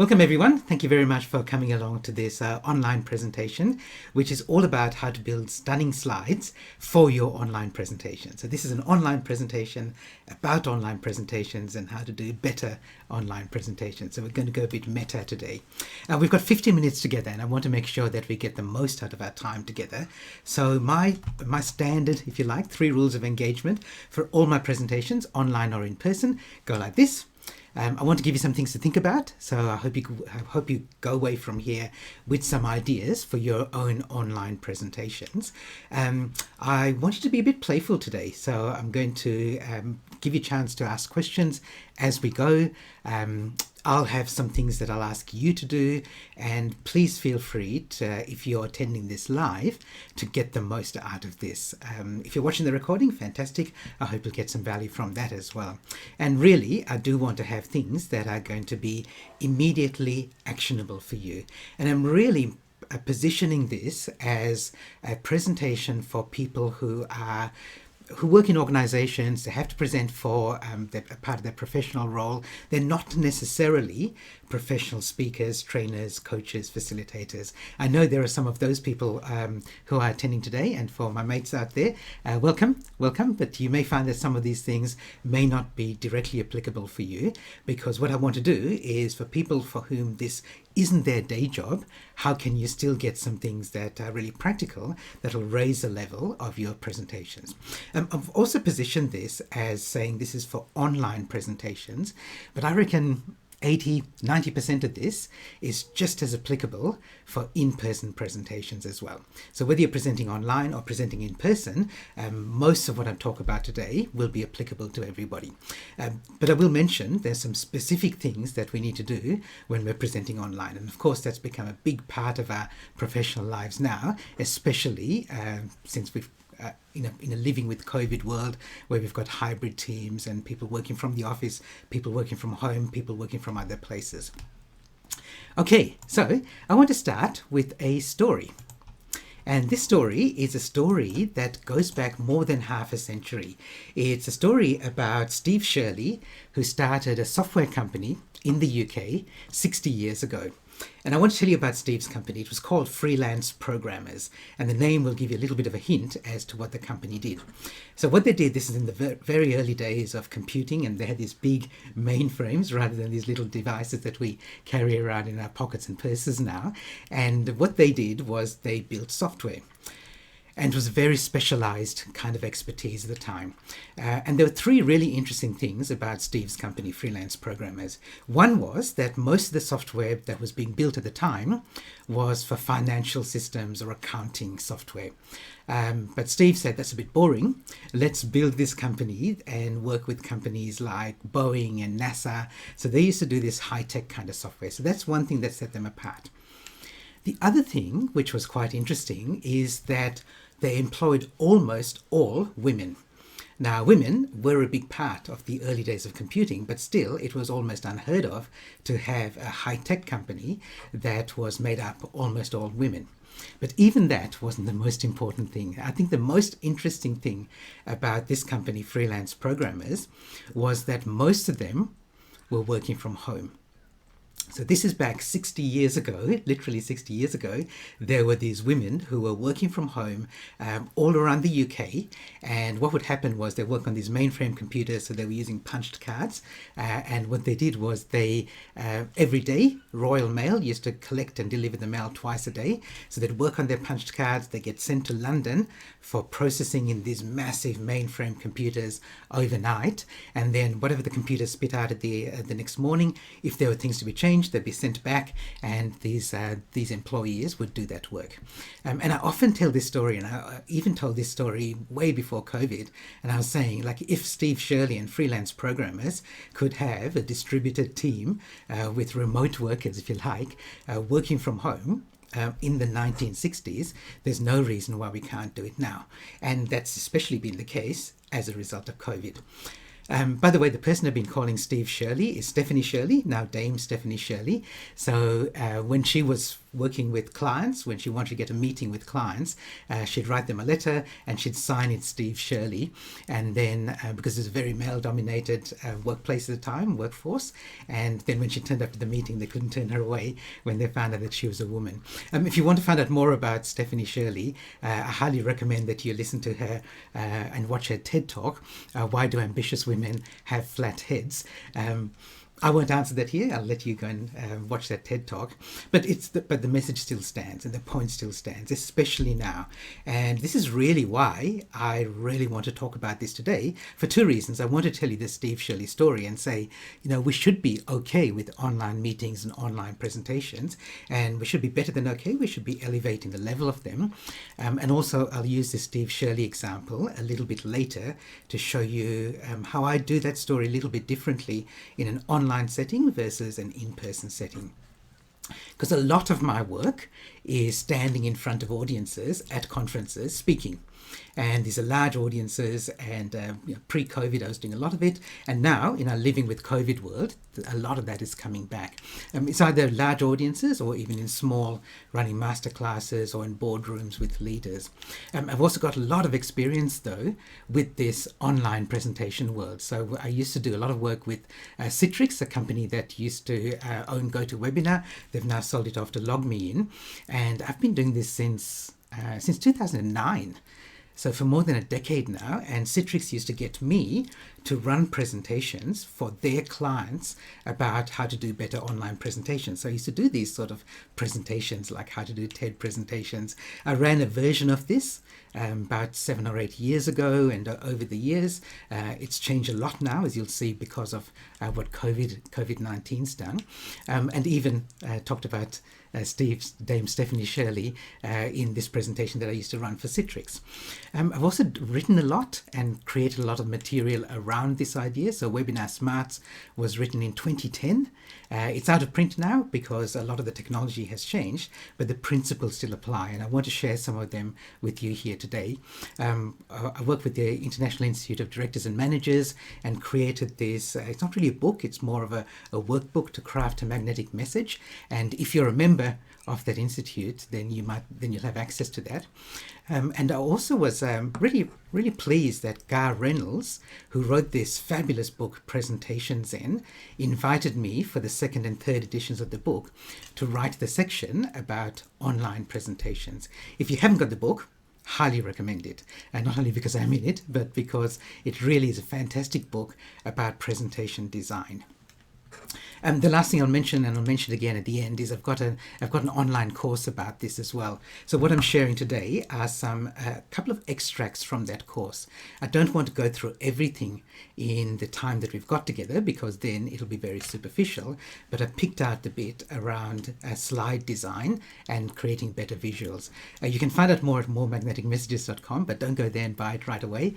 Welcome everyone. Thank you very much for coming along to this online presentation, which is all about how to build stunning slides for your online presentation. So this is an online presentation about online presentations and how to do better online presentations. So we're going to go a bit meta today. We've got 15 minutes together and I want to make sure that we get the most out of our time together. So my standard, if you like, 3 rules of engagement for all my presentations, online or in person, go like this. I want to give you some things to think about, so I hope you go away from here with some ideas for your own online presentations. I want you to be a bit playful today, so I'm going to give you a chance to ask questions as we go. I'll have some things that I'll ask you to do, and please feel free to, if you're attending this live, to get the most out of this. If you're watching the recording, fantastic. I hope you'll get some value from that as well. And really, I do want to have things that are going to be immediately actionable for you. And I'm really positioning this as a presentation for people who work in organizations. They have to present for a part of their professional role. They're not necessarily professional speakers, trainers, coaches, facilitators. I know there are some of those people who are attending today, and for my mates out there, welcome, but you may find that some of these things may not be directly applicable for you, because what I want to do is for people for whom this isn't their day job, how can you still get some things that are really practical that will raise the level of your presentations. I've also positioned this as saying this is for online presentations, but I reckon 80-90% of this is just as applicable for in-person presentations as well. So whether you're presenting online or presenting in person, most of what I'm talking about today will be applicable to everybody. But I will mention there's some specific things that we need to do when we're presenting online. And of course, that's become a big part of our professional lives now, especially since we've in a living with COVID world, where we've got hybrid teams and people working from the office, people working from home, people working from other places. Okay, so I want to start with a story. And this story is a story that goes back more than half a century. It's a story about Steve Shirley, who started a software company in the UK 60 years ago. And I want to tell you about Steve's company. It was called Freelance Programmers, and the name will give you a little bit of a hint as to what the company did. So what they did, this is in the very early days of computing, and they had these big mainframes rather than these little devices that we carry around in our pockets and purses now. And what they did was they built software. And it was a very specialized kind of expertise at the time. And there were 3 really interesting things about Steve's company, Freelance Programmers. One was that most of the software that was being built at the time was for financial systems or accounting software. But Steve said, that's a bit boring. Let's build this company and work with companies like Boeing and NASA. So they used to do this high-tech kind of software. So that's one thing that set them apart. The other thing, which was quite interesting, is that they employed almost all women. Now, women were a big part of the early days of computing, but still it was almost unheard of to have a high-tech company that was made up almost all women. But even that wasn't the most important thing. I think the most interesting thing about this company, Freelance Programmers, was that most of them were working from home. So this is back 60 years ago, literally 60 years ago. There were these women who were working from home all around the UK. And what would happen was they work on these mainframe computers. So they were using punched cards. And what they did was they, every day, Royal Mail used to collect and deliver the mail twice a day. So they'd work on their punched cards. They get sent to London for processing in these massive mainframe computers overnight. And then whatever the computer spit out at the next morning, if there were things to be changed, they'd be sent back, and these employees would do that work. And I often tell this story, and I even told this story way before COVID, and I was saying, like, if Steve Shirley and Freelance Programmers could have a distributed team with remote workers, if you like, working from home, in the 1960s, there's no reason why we can't do it now. And that's especially been the case as a result of COVID. By the way, the person I've been calling Steve Shirley is Stephanie Shirley, now Dame Stephanie Shirley. So when she was working with clients, when she wanted to get a meeting with clients, she'd write them a letter and she'd sign it Steve Shirley. And then, because it's a very male-dominated workplace at the time, workforce, and then when she turned up to the meeting, they couldn't turn her away when they found out that she was a woman. If you want to find out more about Stephanie Shirley, I highly recommend that you listen to her and watch her TED Talk, Why Do Ambitious Women Have Flat Heads? I won't answer that here. I'll let you go and watch that TED Talk. But the message still stands and the point still stands, especially now. And this is really why I really want to talk about this today, for two reasons. I want to tell you the Steve Shirley story and say, we should be okay with online meetings and online presentations, and we should be better than okay. We should be elevating the level of them. And also I'll use the Steve Shirley example a little bit later to show you how I do that story a little bit differently in an online setting versus an in-person setting. Because a lot of my work is standing in front of audiences at conferences speaking. And these are large audiences, and pre-COVID I was doing a lot of it, and now in our living with COVID world, a lot of that is coming back. It's either large audiences or even in small, running masterclasses or in boardrooms with leaders. I've also got a lot of experience though with this online presentation world. So I used to do a lot of work with Citrix, a company that used to own GoToWebinar. They've now sold it off to LogMeIn, and I've been doing this since 2009. So for more than a decade now, and Citrix used to get me to run presentations for their clients about how to do better online presentations. So I used to do these sort of presentations, like how to do TED presentations. I ran a version of this about 7 or 8 years ago, and over the years, it's changed a lot now, as you'll see, because of what COVID-19's done, and even talked about Dame Stephanie Shirley in this presentation that I used to run for Citrix. I've also written a lot and created a lot of material around this idea. So Webinar Smarts was written in 2010. It's out of print now because a lot of the technology has changed, but the principles still apply, and I want to share some of them with you here today. I work with the International Institute of Directors and Managers and created this, it's not really a book, it's more of a workbook to craft a magnetic message. And if you're a member of that institute, then you'll have access to that. And I also was really pleased that Gar Reynolds, who wrote this fabulous book, Presentation Zen, invited me for the second and third editions of the book to write the section about online presentations. If you haven't got the book, highly recommend it, and not only because I'm in it, but because it really is a fantastic book about presentation design. The last thing I'll mention, and I'll mention it again at the end, is I've got an online course about this as well. So what I'm sharing today are a couple of extracts from that course. I don't want to go through everything in the time that we've got together, because then it'll be very superficial, but I picked out the bit around slide design and creating better visuals. You can find out more at moremagneticmessages.com, but don't go there and buy it right away,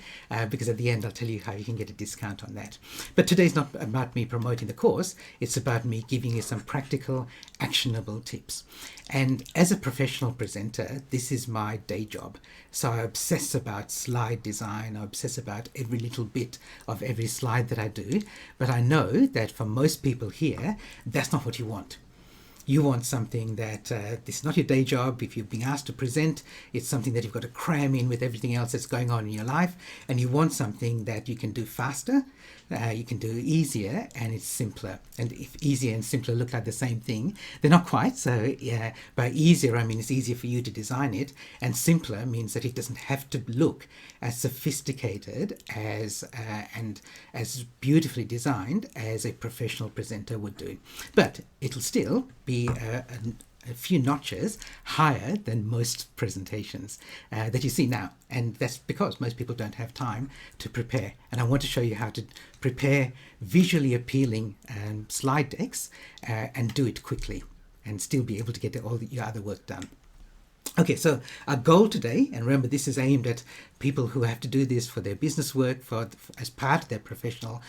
because at the end I'll tell you how you can get a discount on that. But today's not about me promoting the course, it's about me giving you some practical, actionable tips. And as a professional presenter, this is my day job. So I obsess about slide design, I obsess about every little bit of every slide that I do. But I know that for most people here, that's not what you want. You want something that this is not your day job. If you're being asked to present, it's something that you've got to cram in with everything else that's going on in your life. And you want something that you can do faster, you can do easier, and it's simpler. And if easier and simpler look like the same thing, they're not quite. So by easier, I mean it's easier for you to design it, and simpler means that it doesn't have to look as sophisticated as and as beautifully designed as a professional presenter would do. But it'll still be a few notches higher than most presentations that you see now, and that's because most people don't have time to prepare. And I want to show you how to prepare visually appealing slide decks and do it quickly and still be able to get all your other work done. Okay, so our goal today, and remember this is aimed at people who have to do this for their business work, as part of their professional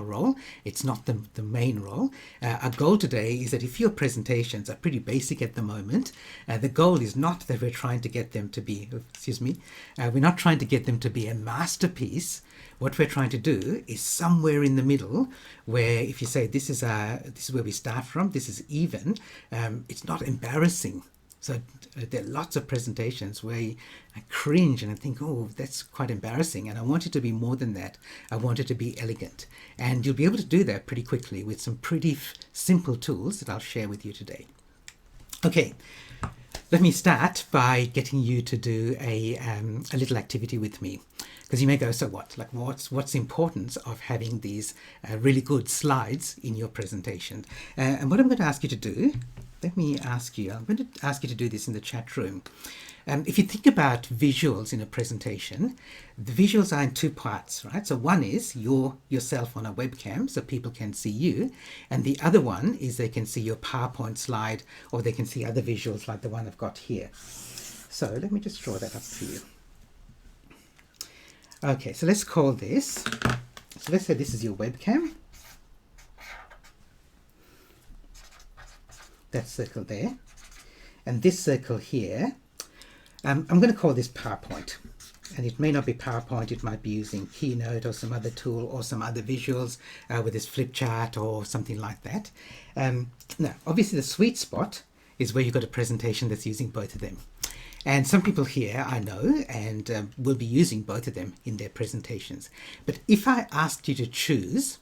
role. It's not the main role. Our goal today is that if your presentations are pretty basic at the moment, the goal is not that we're trying to get them to be, we're not trying to get them to be a masterpiece. What we're trying to do is somewhere in the middle, where if you say this is where we start from, this is even, it's not embarrassing. So there are lots of presentations where I cringe and I think, oh, that's quite embarrassing. And I want it to be more than that. I want it to be elegant. And you'll be able to do that pretty quickly with some pretty simple tools that I'll share with you today. Okay, let me start by getting you to do a little activity with me. Because you may go, so what? Like, what's the importance of having these really good slides in your presentation? And what I'm going to ask you to do, I'm going to ask you to do this in the chat room. If you think about visuals in a presentation, the visuals are in two parts, right? So one is yourself on a webcam so people can see you. And the other one is they can see your PowerPoint slide, or they can see other visuals like the one I've got here. So let me just draw that up for you. Okay, so let's call this, so let's say this is your webcam. That circle there. And this circle here, I'm going to call this PowerPoint. And it may not be PowerPoint, it might be using Keynote or some other tool or some other visuals with this flip chart or something like that. Now, obviously the sweet spot is where you've got a presentation that's using both of them. And some people here I know and will be using both of them in their presentations. But if I asked you to choose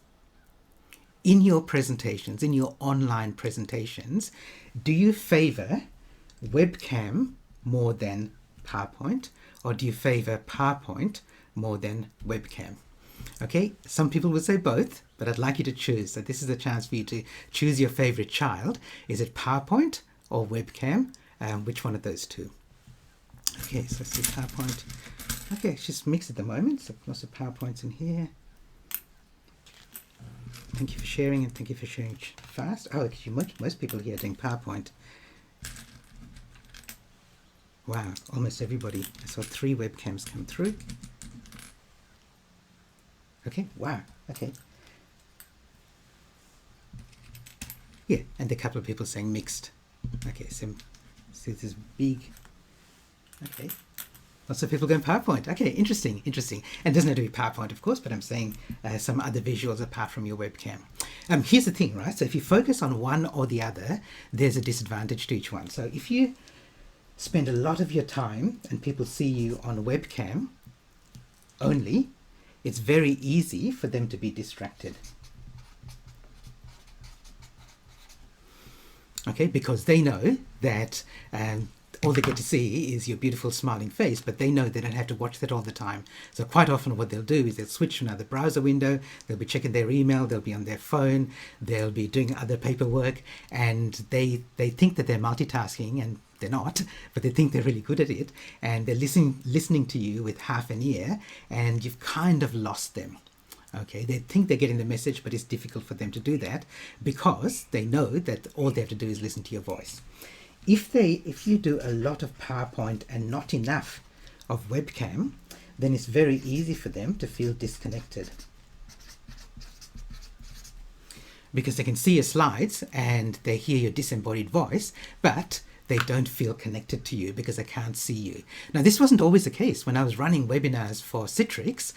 in your presentations, in your online presentations, do you favor webcam more than PowerPoint, or do you favor PowerPoint more than webcam? Okay, some people will say both, but I'd like you to choose. So this is a chance for you to choose your favorite child. Is it PowerPoint or webcam? Which one of those two? Okay, so let's do PowerPoint. Okay, it's just mixed at the moment, so lots of PowerPoints in here. Thank you for sharing, and thank you for sharing fast. Oh, actually, most people here are doing PowerPoint. Wow, almost everybody. I saw 3 webcams come through. Okay, wow, okay. Yeah, and a couple of people saying mixed. Okay, so this is big. Okay, lots of people going PowerPoint. Okay, interesting. And it doesn't have to be PowerPoint, of course, but I'm saying some other visuals apart from your webcam. Here's the thing, right? So if you focus on one or the other, there's a disadvantage to each one. So if you spend a lot of your time and people see you on webcam only, it's very easy for them to be distracted. Okay, because they know that all they get to see is your beautiful smiling face, but they know they don't have to watch that all the time. So quite often what they'll do is they'll switch to another browser window, they'll be checking their email, they'll be on their phone, they'll be doing other paperwork, and they think that they're multitasking, and they're not, but they think they're really good at it, and they're listening to you with half an ear, and you've kind of lost them. Okay, they think they're getting the message, but it's difficult for them to do that because they know that all they have to do is listen to your voice. If you do a lot of PowerPoint and not enough of webcam, then it's very easy for them to feel disconnected. Because they can see your slides and they hear your disembodied voice, but they don't feel connected to you because they can't see you. Now, this wasn't always the case. When I was running webinars for Citrix,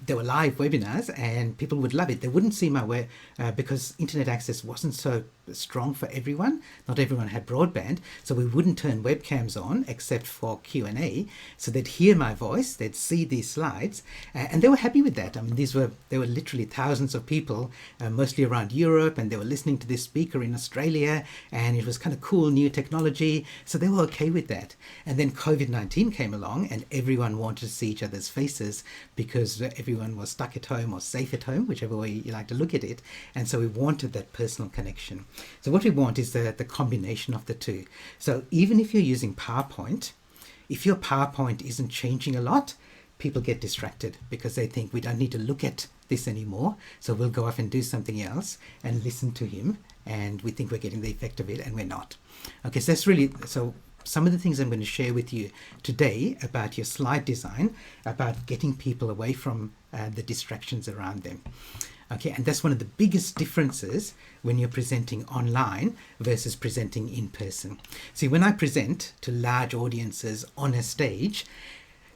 there were live webinars and people would love it. They wouldn't see my way because internet access wasn't so strong for everyone. Not everyone had broadband, so we wouldn't turn webcams on except for Q&A. So they'd hear my voice, they'd see these slides, and they were happy with that. I mean, there were literally thousands of people, mostly around Europe, and they were listening to this speaker in Australia, and it was kind of cool new technology, so they were okay with that. And then COVID-19 came along, and everyone wanted to see each other's faces because everyone was stuck at home or safe at home, whichever way you like to look at it, and so we wanted that personal connection. So what we want is the combination of the two. So even if you're using PowerPoint, if your PowerPoint isn't changing a lot, people get distracted because they think we don't need to look at this anymore, so we'll go off and do something else and listen to him, and we think we're getting the effect of it, and we're not. Okay, so that's really, so up some of the things I'm going to share with you today about your slide design, about getting people away from the distractions around them. Okay, and that's one of the biggest differences when you're presenting online versus presenting in person. See, when I present to large audiences on a stage,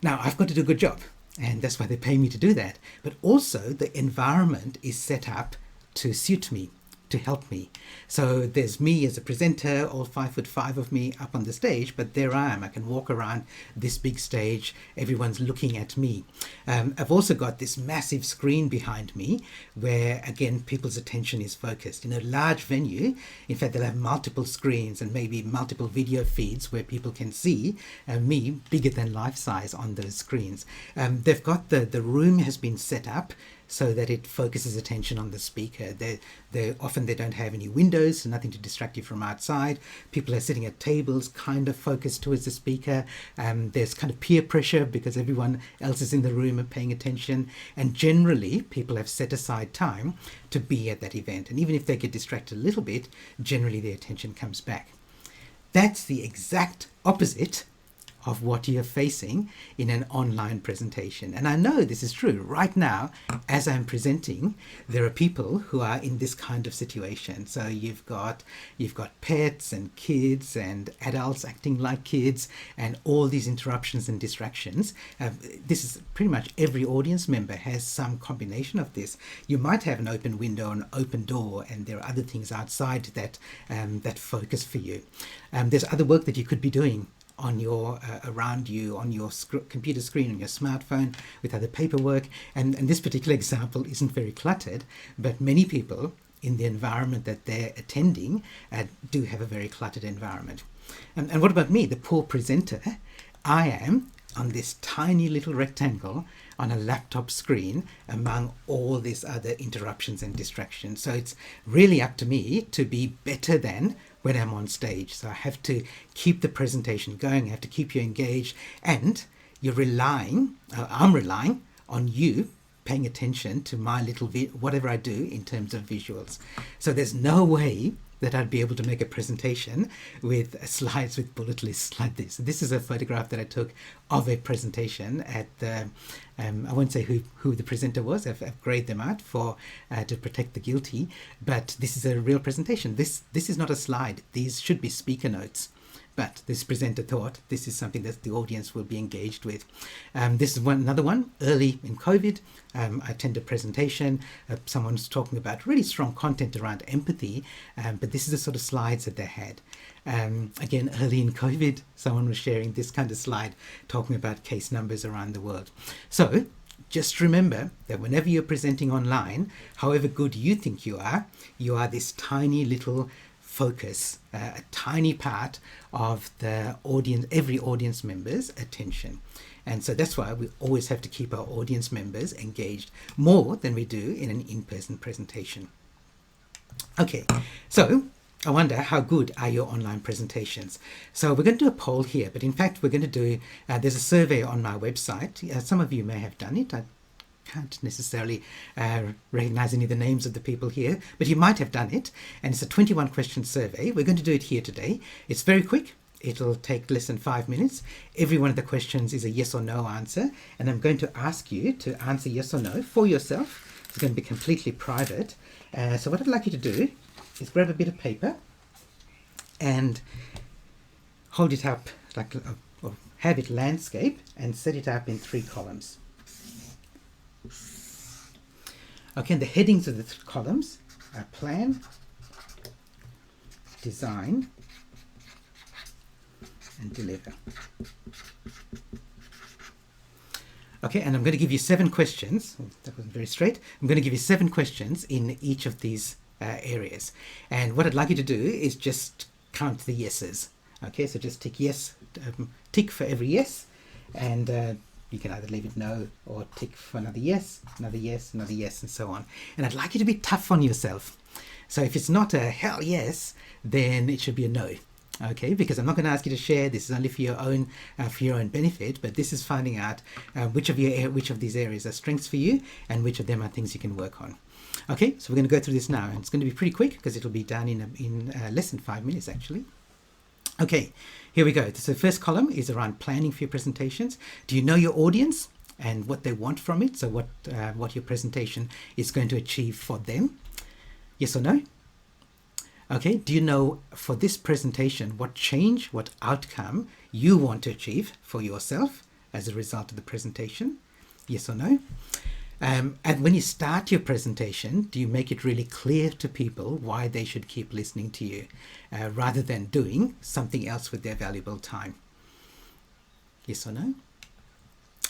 now I've got to do a good job, and that's why they pay me to do that. But also the environment is set up to suit me, to help me. So there's me as a presenter, all 5'5" of me up on the stage, but there I am. I can walk around this big stage. Everyone's looking at me. I've also got this massive screen behind me where, again, people's attention is focused. In a large venue, in fact, they'll have multiple screens and maybe multiple video feeds where people can see me bigger than life size on those screens. They've got the room has been set up so that it focuses attention on the speaker. Often they don't have any windows, so nothing to distract you from outside. People are sitting at tables kind of focused towards the speaker. There's kind of peer pressure because everyone else is in the room and paying attention. And generally, people have set aside time to be at that event. And even if they get distracted a little bit, generally their attention comes back. That's the exact opposite of what you're facing in an online presentation. And I know this is true. Right now, as I'm presenting, there are people who are in this kind of situation. So you've got pets and kids and adults acting like kids and all these interruptions and distractions. This is pretty much every audience member has some combination of this. You might have an open window, an open door, and there are other things outside that focus for you. There's other work that you could be doing on your around you on your computer screen, on your smartphone, with other paperwork, and this particular example isn't very cluttered, but many people in the environment that they're attending do have a very cluttered environment. And what about me, the poor presenter? I am on this tiny little rectangle on a laptop screen among all these other interruptions and distractions. So it's really up to me to be better than when I'm on stage. So I have to keep the presentation going, I have to keep you engaged, and I'm relying on you paying attention to my little whatever I do in terms of visuals. So there's no way that I'd be able to make a presentation with slides with bullet lists like this. This is a photograph that I took of a presentation at the, I won't say who the presenter was, I've grayed them out to protect the guilty, but this is a real presentation. This is not a slide. These should be speaker notes. But this presenter thought this is something that the audience will be engaged with. This is another one, early in COVID. I attended a presentation. Someone was talking about really strong content around empathy, but this is the sort of slides that they had. Again, early in COVID, someone was sharing this kind of slide talking about case numbers around the world. So just remember that whenever you're presenting online, however good you think you are this tiny little focus, a tiny part of the audience, every audience member's attention. And so that's why we always have to keep our audience members engaged more than we do in an in-person presentation. Okay, so I wonder how good are your online presentations? So we're going to do a poll here, but in fact we're going to do, there's a survey on my website. Some of you may have done it. I can't necessarily recognize any of the names of the people here, but you might have done it, and it's a 21 question survey. We're going to do it here today. It's very quick. It'll take less than 5 minutes. Every one of the questions is a yes or no answer, and I'm going to ask you to answer yes or no for yourself. It's going to be completely private. So what I'd like you to do is grab a bit of paper and hold it up, or have it landscape, and set it up in 3 columns. Okay, and the headings of the columns are plan, design, and deliver. Okay, and I'm going to give you 7 questions. That wasn't very straight. I'm going to give you 7 questions in each of these areas. And what I'd like you to do is just count the yeses. Okay, so just tick yes, tick for every yes, and you can either leave it no or tick for another yes, another yes, another yes, and so on. And I'd like you to be tough on yourself. So if it's not a hell yes, then it should be a no. Okay, because I'm not going to ask you to share. This is only for your own benefit. But this is finding out which of these areas are strengths for you, and which of them are things you can work on. Okay, so we're going to go through this now, and it's going to be pretty quick because it'll be done in less than 5 minutes actually. Okay, here we go. So the first column is around planning for your presentations. Do you know your audience and what they want from it? So what your presentation is going to achieve for them? Yes or no? Okay, do you know for this presentation what change, what outcome you want to achieve for yourself as a result of the presentation? Yes or no? And when you start your presentation, do you make it really clear to people why they should keep listening to you rather than doing something else with their valuable time? Yes or no?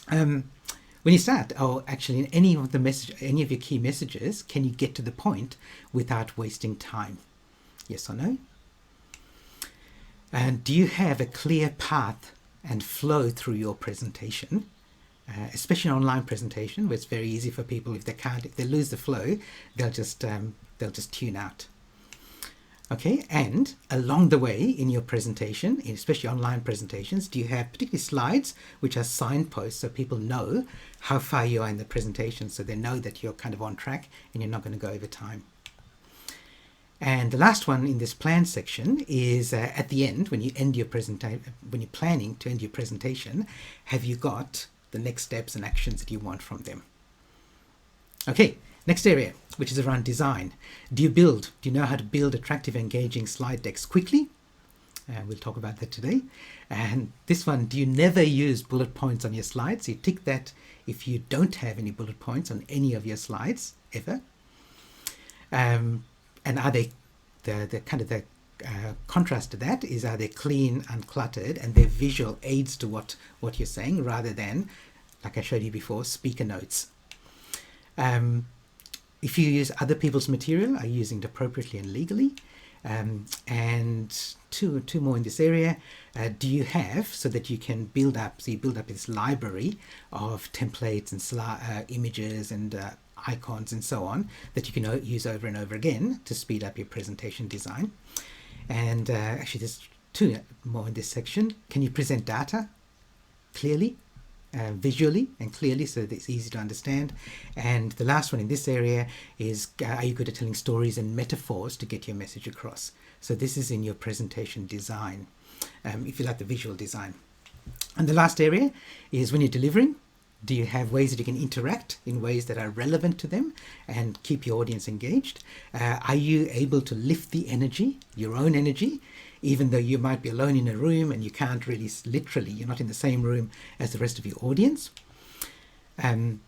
When you start, or actually in any of your key messages, can you get to the point without wasting time? Yes or no? And do you have a clear path and flow through your presentation? Especially an online presentation, where it's very easy for people, if they lose the flow, they'll just tune out. Okay, and along the way in your presentation, especially online presentations, do you have particularly slides which are signposts so people know how far you are in the presentation, so they know that you're kind of on track and you're not going to go over time? And the last one in this plan section is at the end, when you end your presentation, when you're planning to end your presentation, have you got the next steps and actions that you want from them? Okay, next area, which is around design. Do you know how to build attractive, engaging slide decks quickly? We'll talk about that today. And this one, do you never use bullet points on your slides? You tick that if you don't have any bullet points on any of your slides, ever. And are they, the contrast to that is, are they clean, uncluttered, and they're visual aids to what you're saying, rather than, like I showed you before, speaker notes. If you use other people's material, are you using it appropriately and legally? And two more in this area. Do you have, so that you can build up this library of templates and images and icons and so on that you can use over and over again to speed up your presentation design? And actually there's two more in this section. Can you present data clearly, visually and clearly, so that it's easy to understand? And the last one in this area is, are you good at telling stories and metaphors to get your message across? So this is in your presentation design, if you like the visual design. And the last area is when you're delivering, do you have ways that you can interact in ways that are relevant to them and keep your audience engaged? Are you able to lift the energy, your own energy, even though you might be alone in a room and you can't really, literally, you're not in the same room as the rest of your audience? Do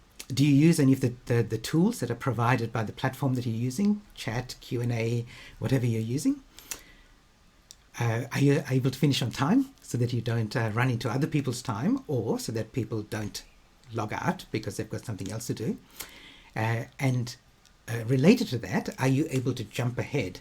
you use any of the tools that are provided by the platform that you're using? Chat, Q&A, whatever you're using? Are you able to finish on time so that you don't run into other people's time, or so that people don't log out because they've got something else to do? And related to that, are you able to jump ahead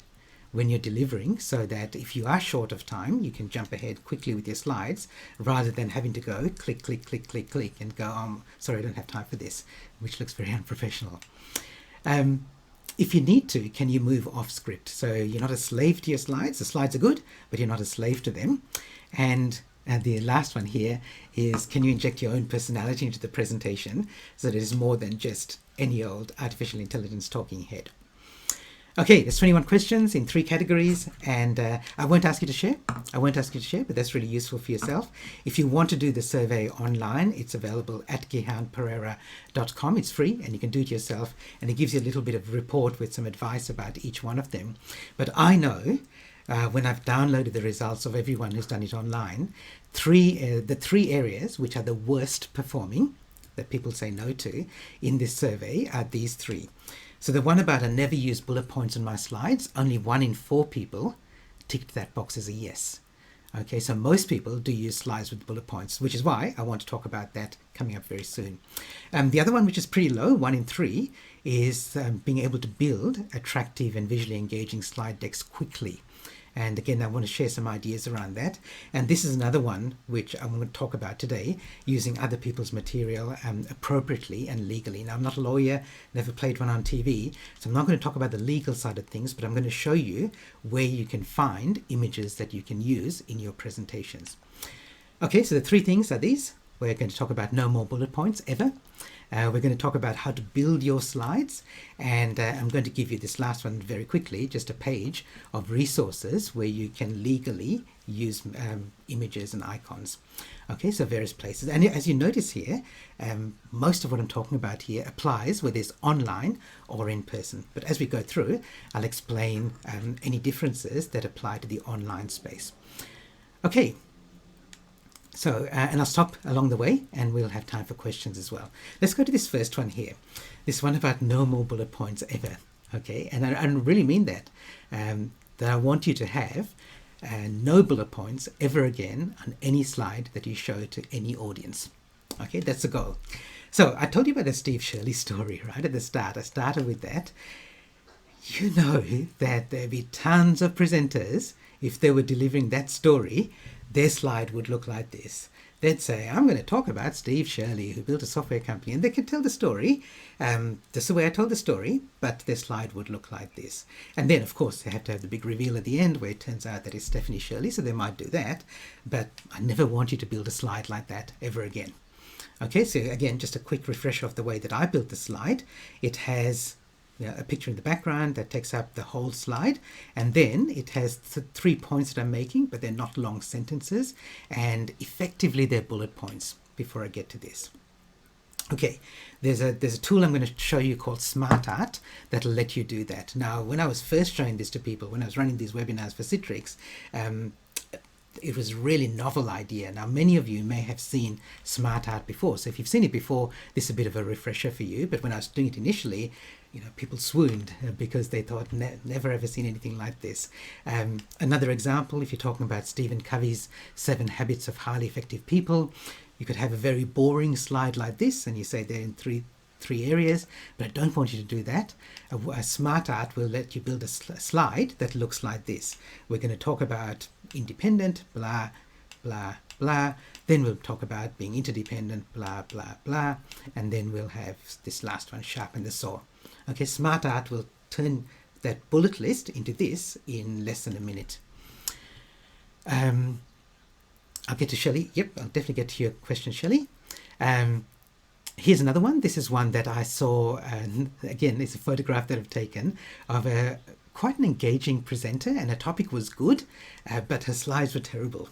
when you're delivering, so that if you are short of time, you can jump ahead quickly with your slides rather than having to go click, click, click, click, click and go, sorry, I don't have time for this, which looks very unprofessional. If you need to, can you move off script? So you're not a slave to your slides. The slides are good, but you're not a slave to them. And the last one here is, can you inject your own personality into the presentation so that it is more than just any old artificial intelligence talking head? Okay, there's 21 questions in 3 categories, and I won't ask you to share. But that's really useful for yourself. If you want to do the survey online, it's available at gihanperera.com. It's free, and you can do it yourself, and it gives you a little bit of report with some advice about each one of them. But I know, when I've downloaded the results of everyone who's done it online, the 3 areas which are the worst performing, that people say no to in this survey, are these 3. So the one about, I never use bullet points on my slides, only 1 in 4 people ticked that box as a yes. Okay, so most people do use slides with bullet points, which is why I want to talk about that coming up very soon. The other one, which is pretty low, 1 in 3, is being able to build attractive and visually engaging slide decks quickly. And again, I want to share some ideas around that. And this is another one which I'm going to talk about today, using other people's material appropriately and legally. Now, I'm not a lawyer, never played one on TV, so I'm not going to talk about the legal side of things, but I'm going to show you where you can find images that you can use in your presentations. Okay, so the 3 things are these. We're going to talk about no more bullet points ever. We're going to talk about how to build your slides, and I'm going to give you this last one very quickly, just a page of resources where you can legally use images and icons. Okay, so various places. And as you notice here, most of what I'm talking about here applies whether it's online or in person. But as we go through, I'll explain any differences that apply to the online space. Okay, so, and I'll stop along the way and we'll have time for questions as well. Let's go to this first one here. This one about no more bullet points ever. Okay, and I really mean that. That I want you to have no bullet points ever again on any slide that you show to any audience. Okay, that's the goal. So I told you about the Steve Shirley story right at the start. I started with that. You know that there'd be tons of presenters, if they were delivering that story, their slide would look like this. They'd say, I'm going to talk about Steve Shirley, who built a software company, and they could tell the story. That's the way I told the story, but their slide would look like this. And then, of course, they have to have the big reveal at the end where it turns out that it's Stephanie Shirley, so they might do that. But I never want you to build a slide like that ever again. Okay, so again, just a quick refresher of the way that I built the slide. It has a picture in the background that takes up the whole slide, and then it has 3 points that I'm making, but they're not long sentences, and effectively they're bullet points before I get to this. Okay, there's a tool I'm going to show you called SmartArt that'll let you do that. Now, when I was first showing this to people, when I was running these webinars for Citrix, it was a really novel idea. Now, many of you may have seen SmartArt before, so if you've seen it before, this is a bit of a refresher for you. But when I was doing it initially, people swooned because they thought never ever seen anything like this. Another example, if you're talking about Stephen Covey's 7 Habits of Highly Effective People, you could have a very boring slide like this, and you say they're in three areas, but I don't want you to do that. A SmartArt will let you build a slide that looks like this. We're going to talk about independent, blah, blah, blah. Then we'll talk about being interdependent, blah, blah, blah. And then we'll have this last one, sharpen the saw. Okay, SmartArt will turn that bullet list into this in less than a minute. I'll get to Shelley. Yep, I'll definitely get to your question, Shelley. Here's another one. This is one that I saw, and again, it's a photograph that I've taken of quite an engaging presenter, and her topic was good, but her slides were terrible.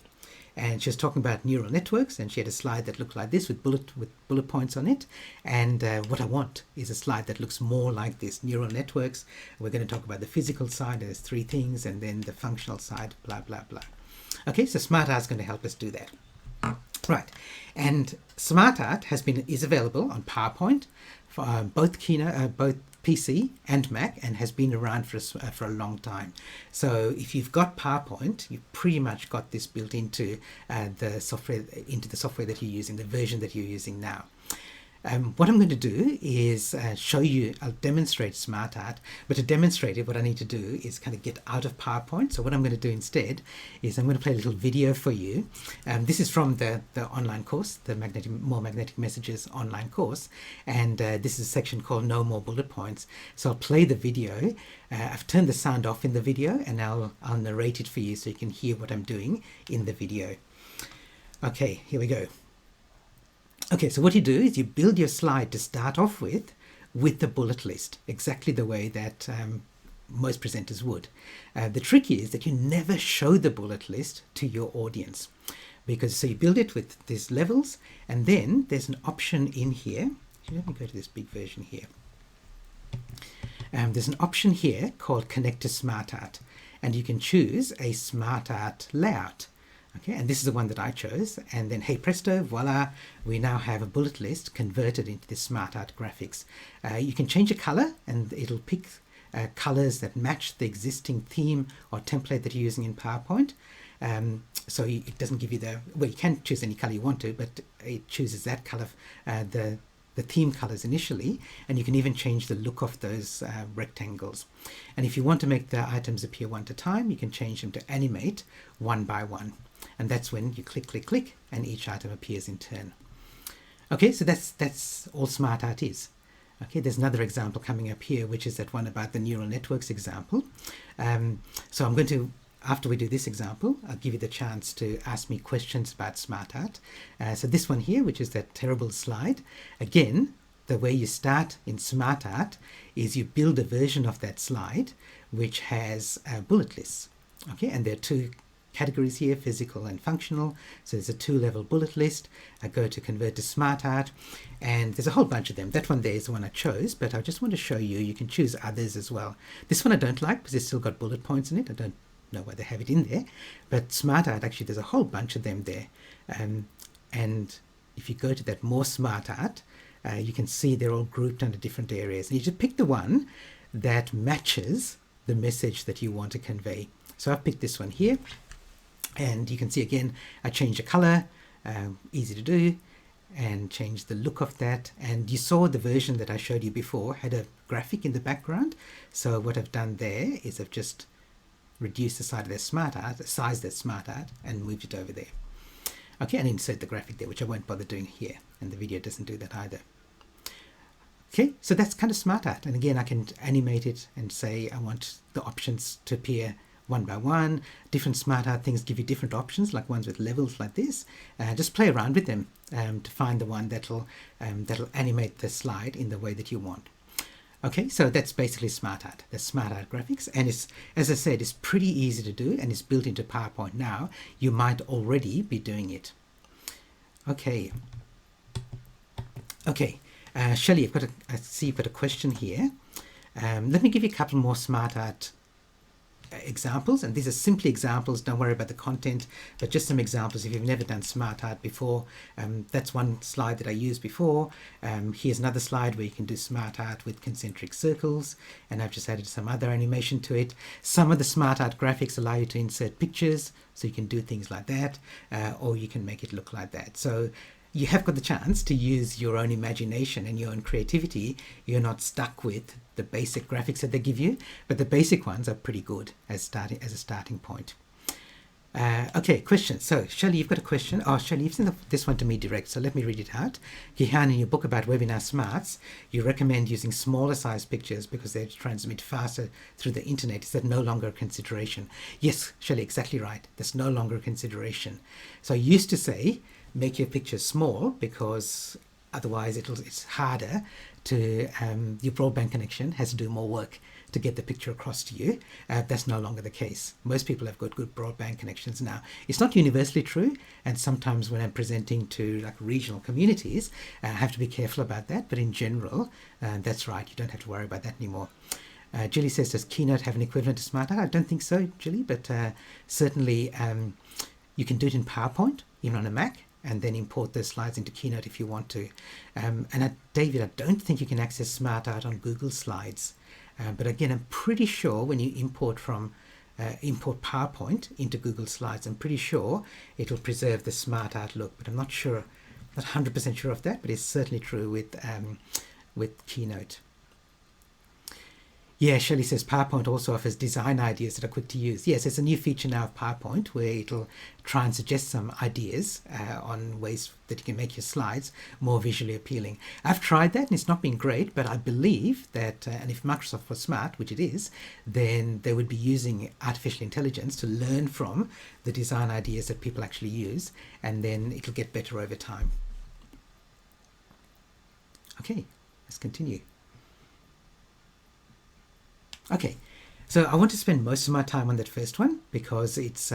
And she was talking about neural networks, and she had a slide that looked like this with bullet points on it. And what I want is a slide that looks more like this, neural networks. We're going to talk about the physical side, there's 3 things, and then the functional side, blah, blah, blah. Okay, so SmartArt is going to help us do that. Right, and SmartArt is available on PowerPoint for both PC and Mac, and has been around for a long time. So if you've got PowerPoint, you've pretty much got this built into the software that you're using, the version that you're using now. What I'm going to do is show you, I'll demonstrate SmartArt, but to demonstrate it, what I need to do is kind of get out of PowerPoint. So what I'm going to do instead is I'm going to play a little video for you. This is from the online course, the More Magnetic Messages online course, and this is a section called No More Bullet Points. So I'll play the video. I've turned the sound off in the video, and I'll narrate it for you so you can hear what I'm doing in the video. Okay, here we go. Okay, so what you do is you build your slide to start off with the bullet list, exactly the way that most presenters would. The trick is that you never show the bullet list to your audience, because so you build it with these levels, and then there's an option in here. Let me go to this big version here. There's an option here called Connect to SmartArt, and you can choose a SmartArt layout. Okay, and this is the one that I chose, and then hey presto, voila, we now have a bullet list converted into this SmartArt graphics. You can change a color, and it'll pick colors that match the existing theme or template that you're using in PowerPoint. So it doesn't give you you can choose any color you want to, but it chooses that color, the theme colors initially, and you can even change the look of those rectangles. And if you want to make the items appear one at a time, you can change them to animate one by one. And that's when you click, click, click, and each item appears in turn. Okay, so that's all SmartArt is. Okay, there's another example coming up here, which is that one about the neural networks example. So I'm going to, after we do this example, I'll give you the chance to ask me questions about SmartArt. So this one here, which is that terrible slide, again, the way you start in SmartArt is you build a version of that slide which has bullet lists. Okay, and there are two categories here, physical and functional. So there's a 2-level bullet list. I go to convert to SmartArt, and there's a whole bunch of them. That one there is the one I chose, but I just want to show you, you can choose others as well. This one I don't like because it's still got bullet points in it. I don't know why they have it in there, but SmartArt, actually there's a whole bunch of them there. And if you go to that more SmartArt, you can see they're all grouped under different areas. And you just pick the one that matches the message that you want to convey. So I've picked this one here, and you can see again, I changed the color, easy to do, and change the look of that. And you saw the version that I showed you before had a graphic in the background. So what I've done there is I've just reduced the size of that SmartArt, and moved it over there. Okay, and insert the graphic there, which I won't bother doing here, and the video doesn't do that either. Okay, so that's kind of SmartArt, and again I can animate it and say I want the options to appear one by one. Different SmartArt things give you different options, like ones with levels like this. Just play around with them to find the one that'll animate the slide in the way that you want. Okay, so that's basically SmartArt. That's SmartArt graphics, and it's, as I said, it's pretty easy to do, and it's built into PowerPoint now. You might already be doing it. Okay. Okay, Shelley, I see you've got a question here. Let me give you a couple more SmartArt examples, and these are simply examples. Don't worry about the content, but just some examples if you've never done SmartArt before. That's one slide that I used before. Here's another slide where you can do SmartArt with concentric circles, and I've just added some other animation to it. Some of the SmartArt graphics allow you to insert pictures, so you can do things like that, or you can make it look like that. So you have got the chance to use your own imagination and your own creativity. You're not stuck with the basic graphics that they give you, but the basic ones are pretty good as a starting point. Okay, question. So Shelley, you've got a question. Oh, Shelley, you've sent this one to me direct, so let me read it out. Gihan, in your book about webinar smarts, you recommend using smaller size pictures because they transmit faster through the internet. Is that no longer a consideration? Yes, Shelley, exactly right. That's no longer a consideration. So I used to say, make your pictures small because otherwise it's harder to, your broadband connection has to do more work to get the picture across to you. That's no longer the case. Most people have got good broadband connections now. It's not universally true, and sometimes when I'm presenting to like regional communities, I have to be careful about that, but in general, that's right, you don't have to worry about that anymore. Julie says, does Keynote have an equivalent to SmartArt? I don't think so, Julie, but certainly you can do it in PowerPoint, even on a Mac, and then import those slides into Keynote if you want to. David, I don't think you can access SmartArt on Google Slides. But again, I'm pretty sure when you import PowerPoint into Google Slides, I'm pretty sure it'll preserve the SmartArt look, but I'm not sure, not 100% sure of that, but it's certainly true with Keynote. Yeah, Shelley says PowerPoint also offers design ideas that are quick to use. Yes, it's a new feature now of PowerPoint where it'll try and suggest some ideas on ways that you can make your slides more visually appealing. I've tried that and it's not been great, but I believe that, and if Microsoft was smart, which it is, then they would be using artificial intelligence to learn from the design ideas that people actually use, and then it'll get better over time. Okay, let's continue. Okay, so I want to spend most of my time on that first one because it's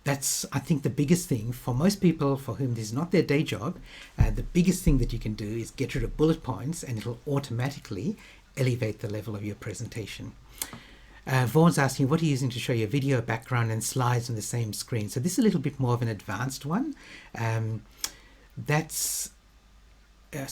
that's, I think, the biggest thing for most people for whom this is not their day job. The biggest thing that you can do is get rid of bullet points, and it'll automatically elevate the level of your presentation. Vaughn's asking, what are you using to show your video background and slides on the same screen? So this is a little bit more of an advanced one. So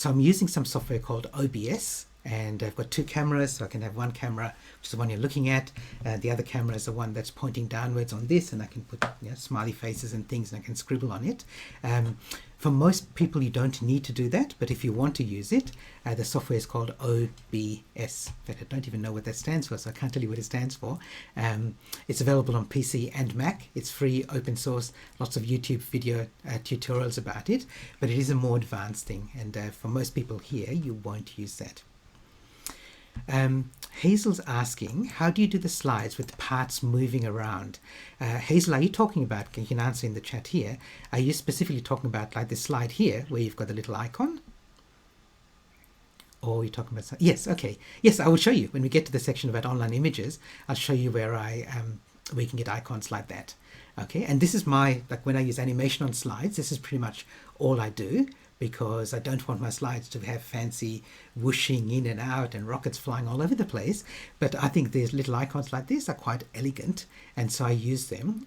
I'm using some software called OBS. And I've got two cameras, so I can have one camera, which is the one you're looking at. The other camera is the one that's pointing downwards on this, and I can put smiley faces and things, and I can scribble on it. For most people, you don't need to do that, but if you want to use it, the software is called OBS. In fact, I don't even know what that stands for, so I can't tell you what it stands for. It's available on PC and Mac. It's free, open source, lots of YouTube video tutorials about it, but it is a more advanced thing, and for most people here, you won't use that. Hazel's asking, how do you do the slides with parts moving around? Hazel, are you talking about, you can answer in the chat here, are you specifically talking about like this slide here where you've got the little icon? Or you're talking about, yes, okay. Yes, I will show you when we get to the section about online images. I'll show you where we can get icons like that. Okay, and this is my, like when I use animation on slides, this is pretty much all I do, because I don't want my slides to have fancy whooshing in and out and rockets flying all over the place. But I think these little icons like this are quite elegant, and so I use them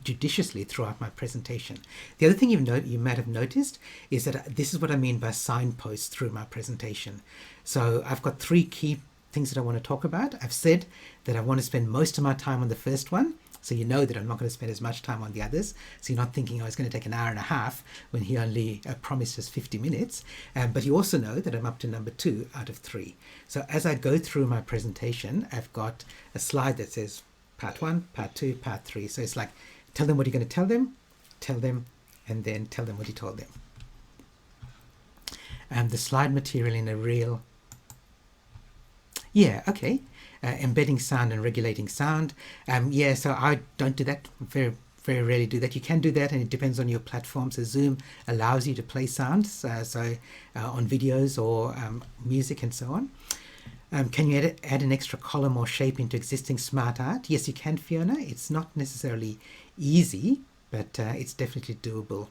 judiciously throughout my presentation. The other thing you might have noticed is that this is what I mean by signposts through my presentation. So I've got 3 key things that I want to talk about. I've said that I want to spend most of my time on the first one, so you know that I'm not going to spend as much time on the others. So you're not thinking, oh, it's going to take an hour and a half when he only promised us 50 minutes. But you also know that I'm up to number 2 out of 3. So as I go through my presentation, I've got a slide that says part 1, part 2, part 3. So it's like, tell them what you're going to tell them, and then tell them what you told them. The slide material in a reel. Yeah, okay. Embedding sound and regulating sound. Yeah, so I don't do that. Very, very rarely do that. You can do that, and it depends on your platform. So Zoom allows you to play sounds, on videos or music and so on. Can you add an extra column or shape into existing SmartArt? Yes, you can, Fiona. It's not necessarily easy, but it's definitely doable.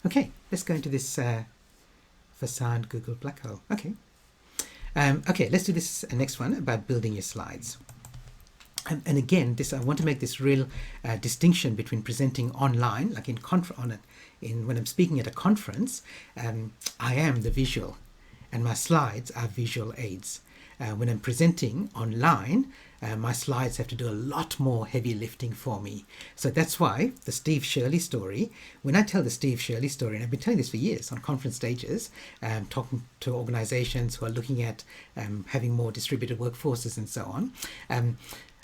Okay, let's go into this for sound Google Black Hole. Okay. Okay, let's do this next one about building your slides. And again, I want to make this real distinction between presenting online, like when I'm speaking at a conference, I am the visual, and my slides are visual aids. When I'm presenting online, my slides have to do a lot more heavy lifting for me. So that's why the Steve Shirley story, when I tell the Steve Shirley story, and I've been telling this for years on conference stages, talking to organizations who are looking at having more distributed workforces and so on,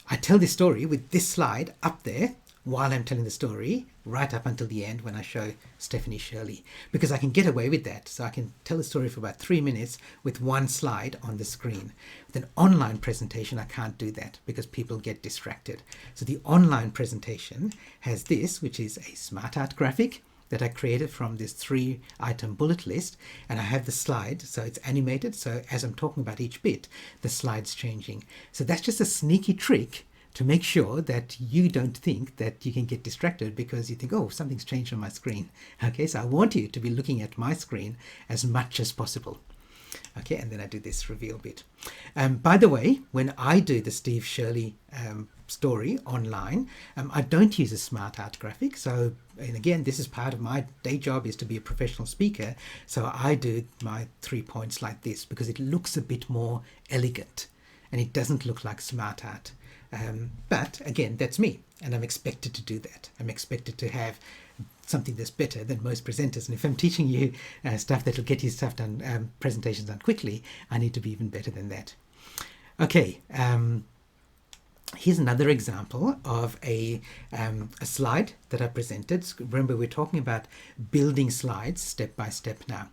I tell this story with this slide up there while I'm telling the story, right up until the end when I show Stephanie Shirley, because I can get away with that. So I can tell the story for about 3 minutes with one slide on the screen. With an online presentation, I can't do that because people get distracted. So the online presentation has this, which is a SmartArt graphic that I created from this 3-item bullet list, and I have the slide, so it's animated, so as I'm talking about each bit, the slide's changing. So that's just a sneaky trick to make sure that you don't think that you can get distracted because you think, oh, something's changed on my screen. Okay, so I want you to be looking at my screen as much as possible. Okay, and then I do this reveal bit. By the way, when I do the Steve Shirley story online, I don't use a SmartArt graphic. So, and again, this is part of my day job, is to be a professional speaker. So I do my 3 points like this because it looks a bit more elegant and it doesn't look like SmartArt. But again, that's me, and I'm expected to do that. I'm expected to have something that's better than most presenters. And if I'm teaching you stuff that'll get you stuff done, presentations done quickly, I need to be even better than that. Okay, here's another example of a slide that I presented. Remember, we're talking about building slides step by step now.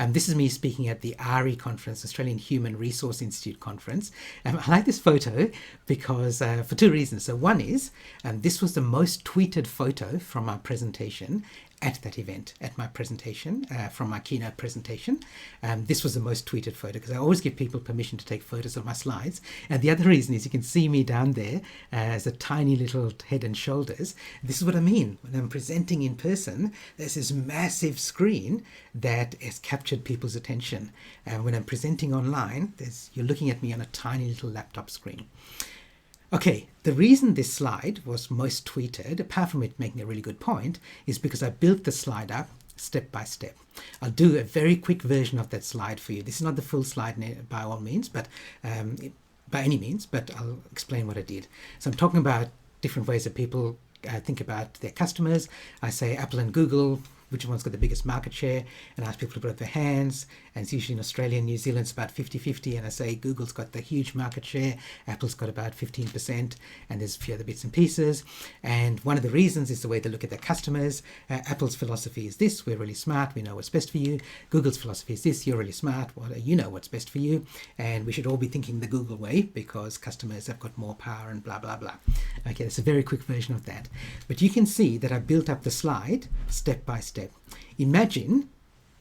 This is me speaking at the ARI conference, Australian Human Resource Institute conference. I like this photo because for 2 reasons. So one is, this was the most tweeted photo from our presentation at that event, at my presentation, from my keynote presentation. This was the most tweeted photo because I always give people permission to take photos of my slides. And the other reason is you can see me down there as a tiny little head and shoulders. This is what I mean. When I'm presenting in person, there's this massive screen that has captured people's attention. When I'm presenting online, you're looking at me on a tiny little laptop screen. Okay, the reason this slide was most tweeted, apart from it making a really good point, is because I built the slide up step by step. I'll do a very quick version of that slide for you. This is not the full slide by all means, but by any means, but I'll explain what I did. So I'm talking about different ways that people think about their customers. I say Apple and Google, which one's got the biggest market share, and I ask people to put up their hands, and it's usually in Australia and New Zealand it's about 50-50, and I say Google's got the huge market share, Apple's got about 15%, and there's a few other bits and pieces. And one of the reasons is the way they look at their customers. Apple's philosophy is this: we're really smart, we know what's best for you. Google's philosophy is this: you're really smart, you know what's best for you, and we should all be thinking the Google way because customers have got more power and blah blah blah. Okay, that's a very quick version of that, but you can see that I built up the slide step by step. Imagine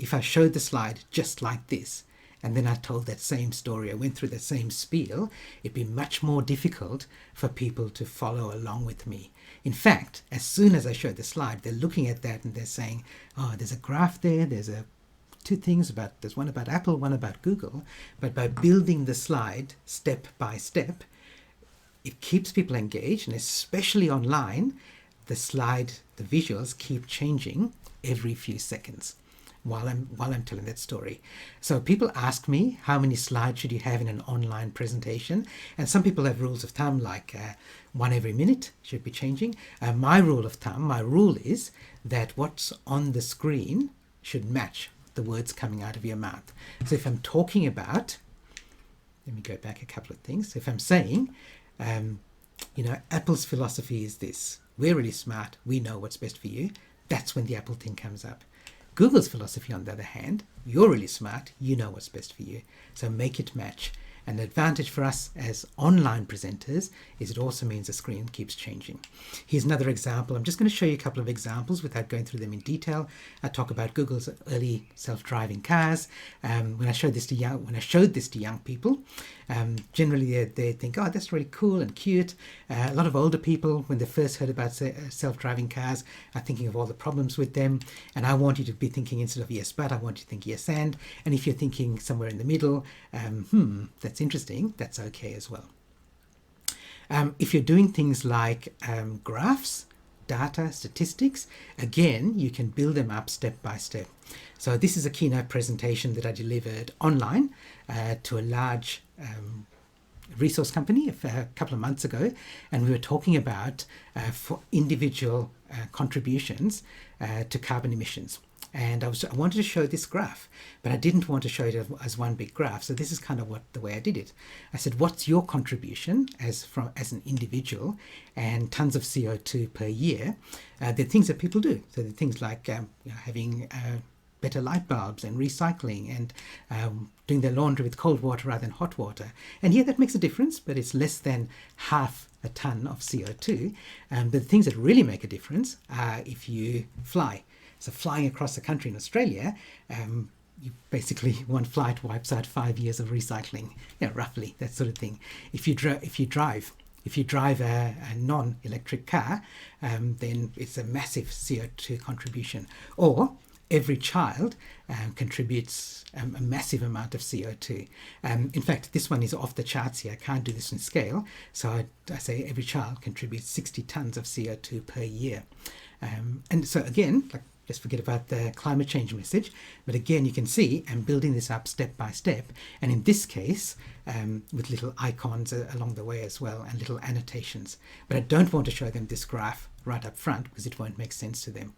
if I showed the slide just like this, and then I told that same story, I went through that same spiel, it'd be much more difficult for people to follow along with me. In fact, as soon as I show the slide, they're looking at that and they're saying, oh, there's a graph there, there's one about Apple, one about Google. But by building the slide step by step, it keeps people engaged, and especially online, the visuals keep changing every few seconds while I'm telling that story. So people ask me, how many slides should you have in an online presentation? And some people have rules of thumb like one every minute should be changing. My rule is that what's on the screen should match the words coming out of your mouth. So if I'm talking about, let me go back a couple of things. So if I'm saying, Apple's philosophy is this: we're really smart, we know what's best for you. That's when the Apple thing comes up. Google's philosophy, on the other hand, you're really smart, you know what's best for you. So make it match. And the advantage for us as online presenters is it also means the screen keeps changing. Here's another example. I'm just going to show you a couple of examples without going through them in detail. I talk about Google's early self-driving cars. When I showed this to young people, generally they think, oh, that's really cool and cute. A lot of older people, when they first heard about self-driving cars, are thinking of all the problems with them. And I want you to be thinking, instead of yes, but, I want you to think yes, and. And if you're thinking somewhere in the middle, that's interesting, that's okay as well. If you're doing things like graphs, data, statistics, again, you can build them up step by step. So this is a keynote presentation that I delivered online to a large resource company a couple of months ago, and we were talking about for individual contributions to carbon emissions. And I wanted to show this graph, but I didn't want to show it as one big graph. So this is kind of the way I did it. I said, what's your contribution as an individual, and tons of CO2 per year? The things that people do. So the things like having better light bulbs and recycling and doing their laundry with cold water rather than hot water. And yeah, that makes a difference, but it's less than half a ton of CO2. But the things that really make a difference are if you fly. So flying across the country in Australia, you basically, one flight wipes out 5 years of recycling, roughly, that sort of thing. If you drive a non-electric car, then it's a massive CO2 contribution. Or every child contributes a massive amount of CO2. In fact, this one is off the charts here. I can't do this in scale. So I say every child contributes 60 tons of CO2 per year. And so again, let's forget about the climate change message. But again, you can see I'm building this up step by step. And in this case, with little icons along the way as well, and little annotations. But I don't want to show them this graph right up front because it won't make sense to them.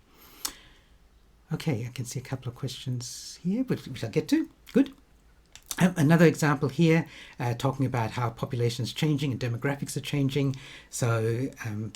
Okay, I can see a couple of questions here, which I'll get to. Good. Another example here, talking about how population is changing and demographics are changing. So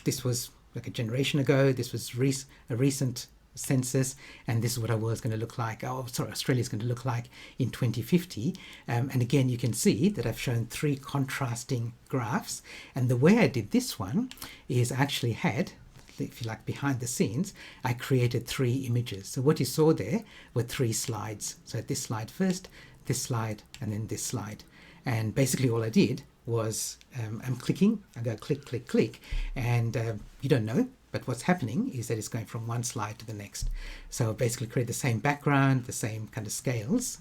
this was like a generation ago. This was a recent census, and this is what our world's going to look like. Australia's going to look like in 2050. And again, you can see that I've shown 3 contrasting graphs. And the way I did this one is I actually had, if you like, behind the scenes, I created 3 images. So what you saw there were 3 slides. So this slide first, this slide, and then this slide. And basically all I did was I'm clicking, I go click, click, click, and you don't know, but what's happening is that it's going from one slide to the next. So basically create the same background, the same kind of scales,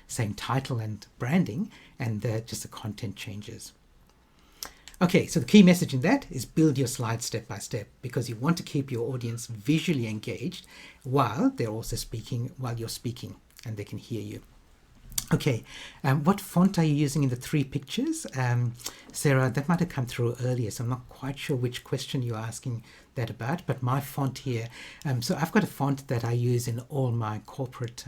same title and branding, and just the content changes. Okay, so the key message in that is build your slides step by step, because you want to keep your audience visually engaged while they're also speaking, while you're speaking, and they can hear you. Okay, what font are you using in the 3 pictures? Sarah, that might have come through earlier, so I'm not quite sure which question you're asking that about, but my font here, so I've got a font that I use in all my corporate,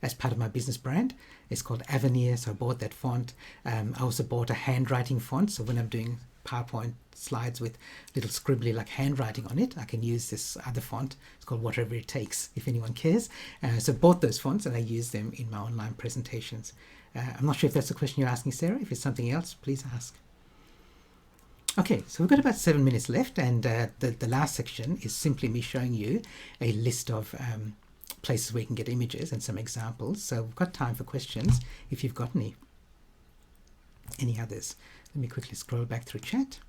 as part of my business brand. It's called Avenir, so I bought that font. I also bought a handwriting font, so when I'm doing PowerPoint slides with little scribbly like handwriting on it, I can use this other font. It's called Whatever It Takes, if anyone cares. So I bought those fonts and I use them in my online presentations. I'm not sure if that's the question you're asking, Sarah. If it's something else, please ask. Okay, so we've got about 7 minutes left, and the last section is simply me showing you a list of places where you can get images and some examples. So we've got time for questions if you've got any. Any others? Let me quickly scroll back through chat.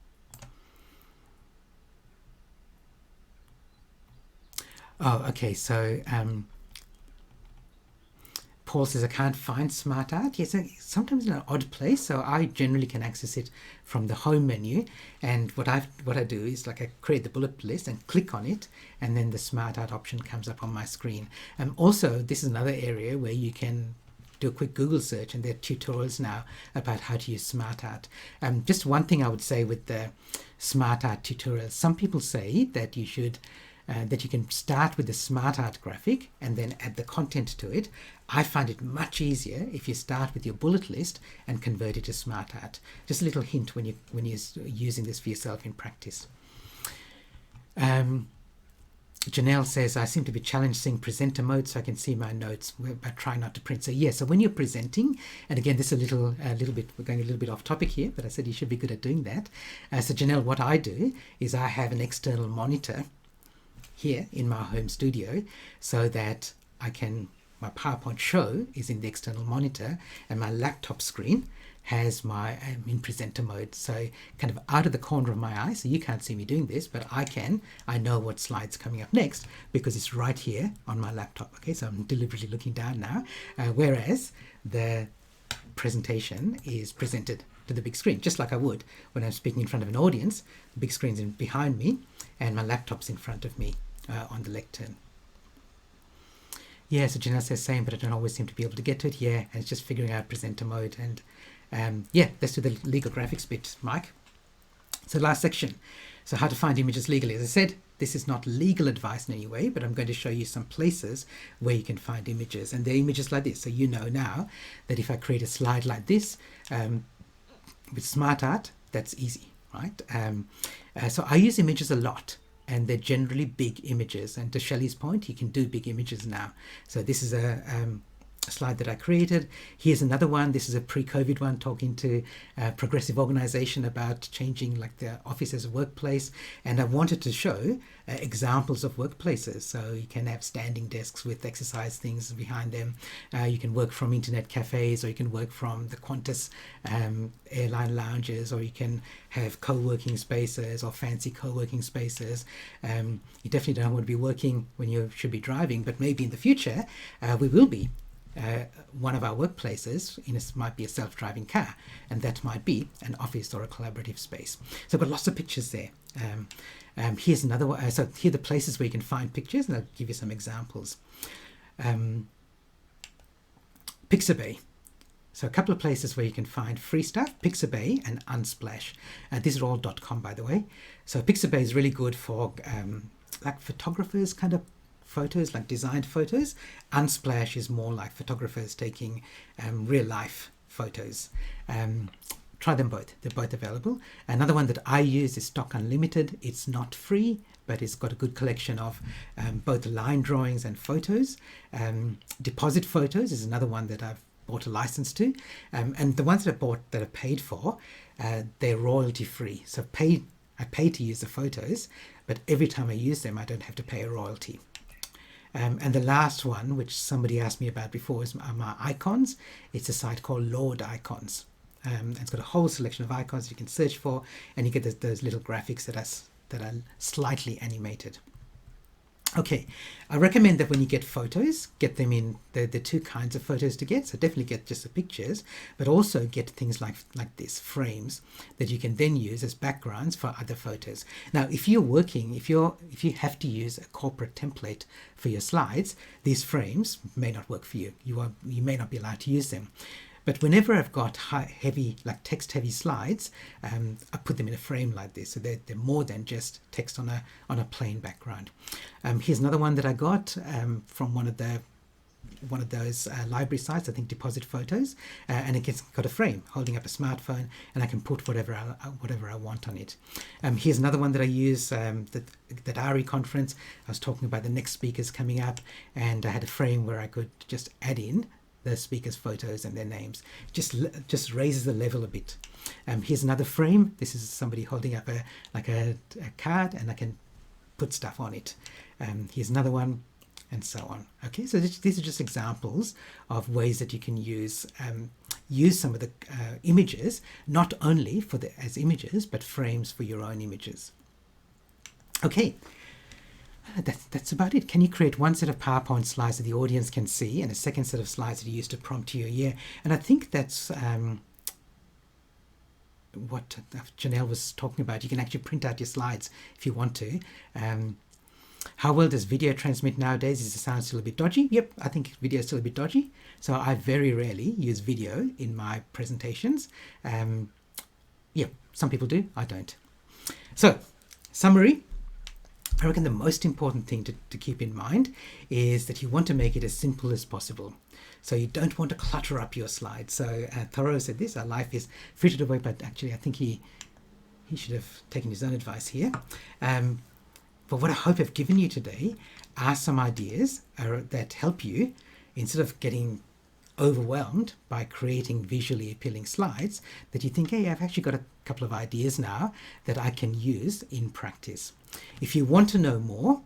Oh, okay. So Paul says, I can't find SmartArt. Yes, sometimes in an odd place. So I generally can access it from the home menu. And what I do is like I create the bullet list and click on it, and then the SmartArt option comes up on my screen. Also, this is another area where you can do a quick Google search, and there are tutorials now about how to use SmartArt. Just one thing I would say with the SmartArt tutorials, some people say that you should that you can start with the SmartArt graphic and then add the content to it. I find it much easier if you start with your bullet list and convert it to SmartArt. Just a little hint when you're using this for yourself in practice. Janelle says, I seem to be challenged seeing presenter mode so I can see my notes, but try not to print. So yeah, so when you're presenting, and again, this is a little bit, we're going a little bit off topic here, but I said you should be good at doing that. So Janelle, what I do is I have an external monitor here in my home studio so that my PowerPoint show is in the external monitor, and my laptop screen has my in presenter mode, so kind of out of the corner of my eye, so you can't see me doing this, but I know what slide's coming up next because it's right here on my laptop. Okay, so I'm deliberately looking down now, whereas the presentation is presented to the big screen, just like I would when I'm speaking in front of an audience. The big screen's behind me and my laptop's in front of me on the lectern. Yeah, so Janelle says same, but I don't always seem to be able to get to it. Yeah, and it's just figuring out presenter mode. And yeah, let's do the legal graphics bit, Mike. So last section. So how to find images legally. As I said, this is not legal advice in any way, but I'm going to show you some places where you can find images. And they're images like this. So you know now that if I create a slide like this with SmartArt, that's easy, right? So I use images a lot, and they're generally big images. And to Shelley's point, you can do big images now. So this is a slide that I created. Here's another one. This is a pre-COVID one, talking to a progressive organization about changing like the office as a workplace. And I wanted to show examples of workplaces. So you can have standing desks with exercise things behind them. You can work from internet cafes, or you can work from the Qantas airline lounges, or you can have co-working spaces or fancy co-working spaces. You definitely don't want to be working when you should be driving, but maybe in the future we will be. One of our workplaces might be a self-driving car, and that might be an office or a collaborative space. So I've got lots of pictures there. Here's another one. So here are the places where you can find pictures, and I'll give you some examples. Pixabay. So a couple of places where you can find free stuff, Pixabay and Unsplash. These are all .com, by the way. So Pixabay is really good for like photographers kind of photos, like designed photos. Unsplash is more like photographers taking real life photos. Try them both. They're both available. Another one that I use is Stock Unlimited. It's not free, but it's got a good collection of both line drawings and photos. Deposit Photos is another one that I've bought a license to. And the ones that I bought that are paid for, they're royalty free. So I pay to use the photos, but every time I use them, I don't have to pay a royalty. And the last one, which somebody asked me about before, is my icons. It's a site called Lord Icons. It's got a whole selection of icons you can search for, and you get those little graphics that are slightly animated. Okay, I recommend that when you get photos, get them in the two kinds of photos to get. So definitely get just the pictures, but also get things like this, frames that you can then use as backgrounds for other photos. Now, if you're working, if you have to use a corporate template for your slides, these frames may not work for you. You may not be allowed to use them. But whenever I've got heavy, like text-heavy slides, I put them in a frame like this, so they're more than just text on a plain background. Here's another one that I got from one of those library sites, I think Deposit Photos, and it's got a frame holding up a smartphone, and I can put whatever I want on it. Here's another one that I use, that ARI conference. I was talking about the next speakers coming up, and I had a frame where I could just add in the speakers' photos and their names. Just raises the level a bit. Here's another frame. This is somebody holding up a card, and I can put stuff on it. Here's another one. and so on. Okay, so these are just examples of ways that you can use some of the images, not only as images, but frames for your own images. Okay, that's about it. Can you create one set of PowerPoint slides that the audience can see and a second set of slides that you use to prompt your year? And I think that's what Janelle was talking about. You can actually print out your slides if you want to. How well does video transmit nowadays? Is the sound still a bit dodgy? Yep, I think video is still a bit dodgy. So I very rarely use video in my presentations. Yeah, some people do, I don't. So, summary. I reckon the most important thing to keep in mind is that you want to make it as simple as possible. So you don't want to clutter up your slides. So Thoreau said this, our life is frittered away, but actually I think he should have taken his own advice here. But what I hope I've given you today are some ideas that help you, instead of getting overwhelmed by creating visually appealing slides, that you think, hey, I've actually got a couple of ideas now that I can use in practice. If you want to know more,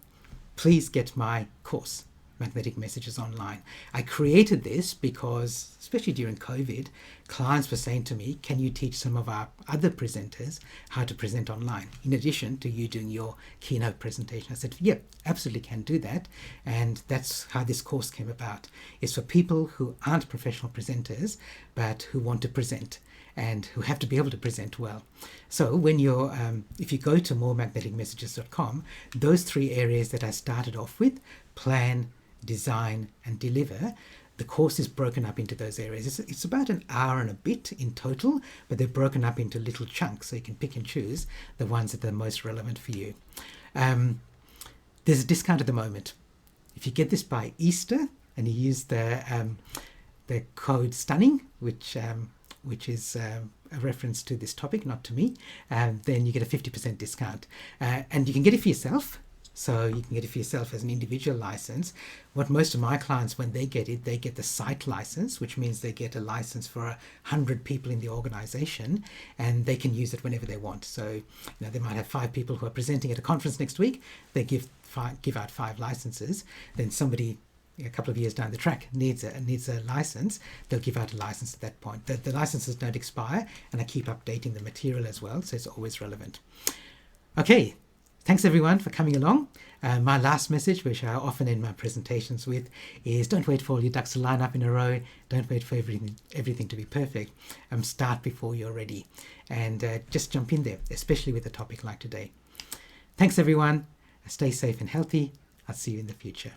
please get my course, Magnetic Messages Online. I created this because, especially during COVID, clients were saying to me, can you teach some of our other presenters how to present online, in addition to you doing your keynote presentation? I said, yeah, absolutely can do that. And that's how this course came about. It's for people who aren't professional presenters, but who want to present and who have to be able to present well. So when you're, if you go to moremagneticmessages.com, those three areas that I started off with, plan, design and deliver, the course is broken up into those areas. It's about an hour and a bit in total, but they're broken up into little chunks, so you can pick and choose the ones that are most relevant for you. There's a discount at the moment. If you get this by Easter and you use the code STUNNING, which is a reference to this topic, not to me, then you get a 50% discount. And you can get it for yourself. So you can get it for yourself as an individual license. What most of my clients, when they get it, they get the site license, which means they get a license for 100 people in the organization, and they can use it whenever they want. So they might have 5 people who are presenting at a conference next week. They give out 5 licenses. Then somebody a couple of years down the track needs a license, they'll give out a license at that point. The licenses don't expire, and I keep updating the material as well, so it's always relevant. Okay. Thanks everyone for coming along. My last message, which I often end my presentations with, is don't wait for all your ducks to line up in a row. Don't wait for everything to be perfect. Start before you're ready, and just jump in there, especially with a topic like today. Thanks everyone. Stay safe and healthy. I'll see you in the future.